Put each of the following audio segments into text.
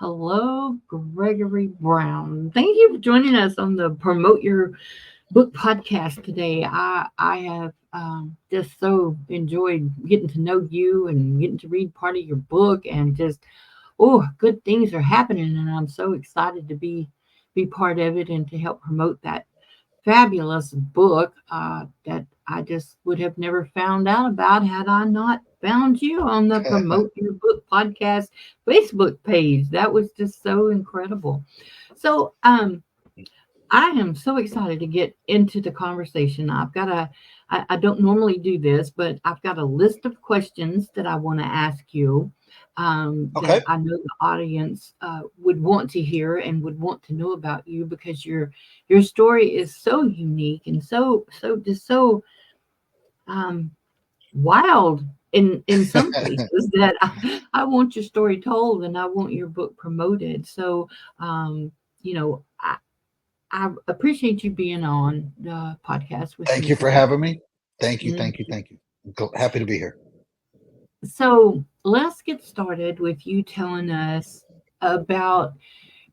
Hello, Gregory Brown. Thank you for joining us on the Promote Your Book podcast today. I have just so enjoyed getting to know you and getting to read part of your book, and just good things are happening, and I'm so excited to be part of it and to help promote that fabulous book that I just would have never found out about had I not found you on the Promote Your Book podcast Facebook page. That was just so incredible. So, I am so excited to get into the conversation. I don't normally do this, but I've got a list of questions that I want to ask you that Okay. I know the audience would want to hear and would want to know about you because your story is so unique and so um, wild in some places that I want your story told and I want your book promoted. So, you know, I appreciate you being on the podcast with Thank me you for today. having me. Thank you. Mm. Thank you. Thank you. Happy to be here. So let's get started with you telling us about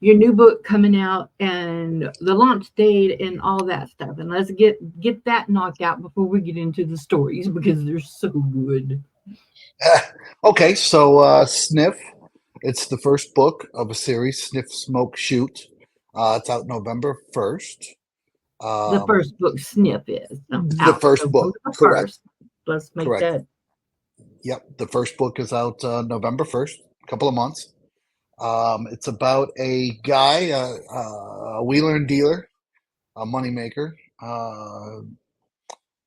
your new book coming out and the launch date and all that stuff. And let's get that knocked out before we get into the stories because they're so good. Okay. SNIFF. It's the first book of a series, Sniff, Smoke, Shoot. It's out November 1st. The Um, first book, Sniff, is the out first book. November Correct. 1st. Let's make Correct. that. Yep. The first book is out November 1st, a couple of months. It's about a guy, a wheeler and dealer, a moneymaker.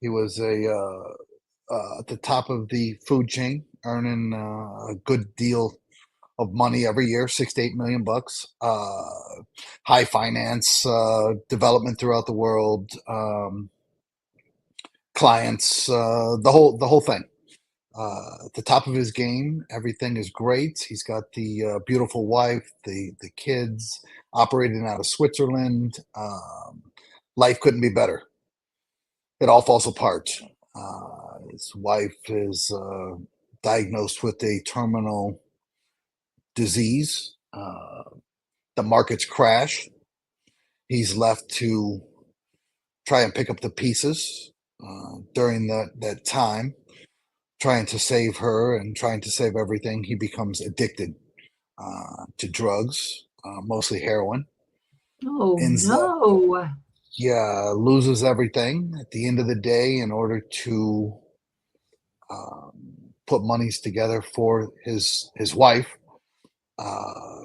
He was at the top of the food chain, earning a good deal of money every year, 6 to 8 million bucks. High finance, development throughout the world, clients, the whole thing. At the top of his game, everything is great. He's got the beautiful wife, the kids, operating out of Switzerland. Life couldn't be better. It all falls apart. His wife is diagnosed with a terminal disease. The markets crash. He's left to try and pick up the pieces during that time, trying to save her and trying to save everything. He becomes addicted to drugs, mostly heroin. Oh Ends up, no. yeah, loses everything at the end of the day in order to put monies together for his wife. Uh,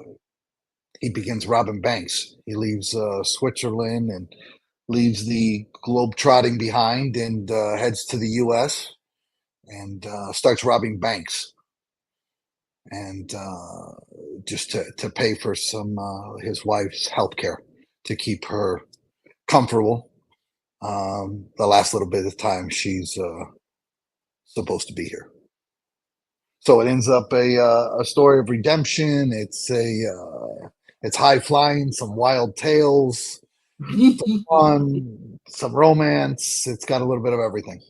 he begins robbing banks. He leaves Switzerland and leaves the globe trotting behind and heads to the U.S. and starts robbing banks and just to pay for some his wife's health care to keep her comfortable the last little bit of time she's supposed to be here. So it ends up a story of redemption. It's high flying, some wild tales, some fun, some romance. It's got a little bit of everything.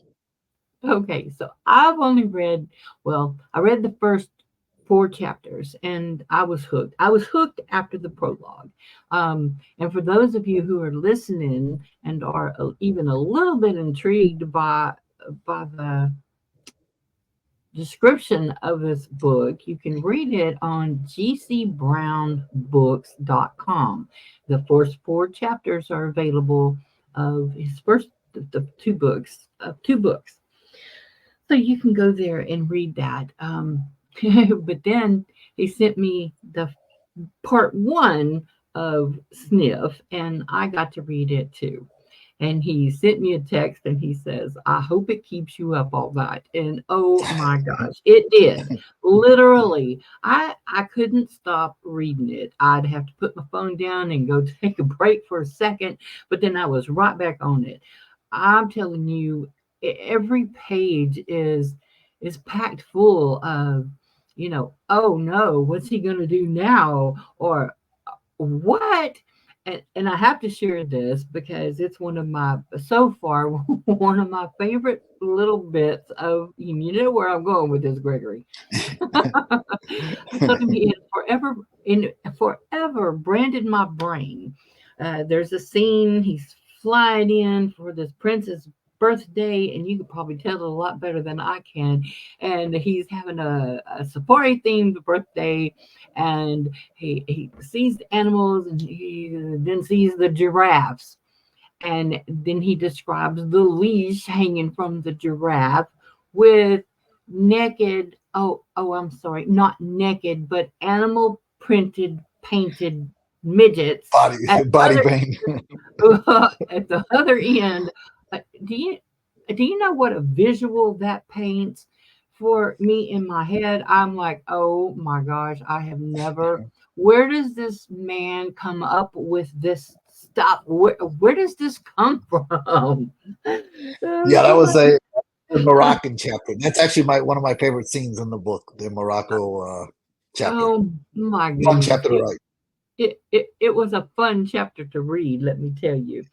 Okay, so I've only read, well, I read the first four chapters and I was hooked. I was hooked after the prologue. And for those of you who are listening and are even a little bit intrigued by the description of this book, you can read it on GCBrownBooks.com. The first four chapters are available of his first the two books. So you can go there and read that. But then he sent me the part one of Sniff, and I got to read it too. And he sent me a text and he says, I hope it keeps you up all night. And oh my gosh, it did. Literally, I couldn't stop reading it. I'd have to put my phone down and go take a break for a second, but then I was right back on it. I'm telling you, every page is packed full of, oh no, what's he going to do now? Or what? and I have to share this because it's one of my so far one of my favorite little bits of you know where I'm going with this, Gregory. Something he had forever branded my brain. There's a scene he's flying in for this prince's birthday, and you could probably tell it a lot better than I can. And he's having a safari themed birthday, and he sees the animals, and he then sees the giraffes, and then he describes the leash hanging from the giraffe with naked, I'm sorry, not naked, but animal printed painted midgets Body at body other pain. at the other end. uh, do you do you know what a visual that paints for me in my head? I'm like, oh my gosh, I have never. Where does this man come up with this stuff? Where does this come from? Yeah, that was Somebody. the Moroccan chapter. That's actually one of my favorite scenes in the book, the Morocco chapter. Oh my Fun goodness. chapter to write. It was a fun chapter to read, let me tell you.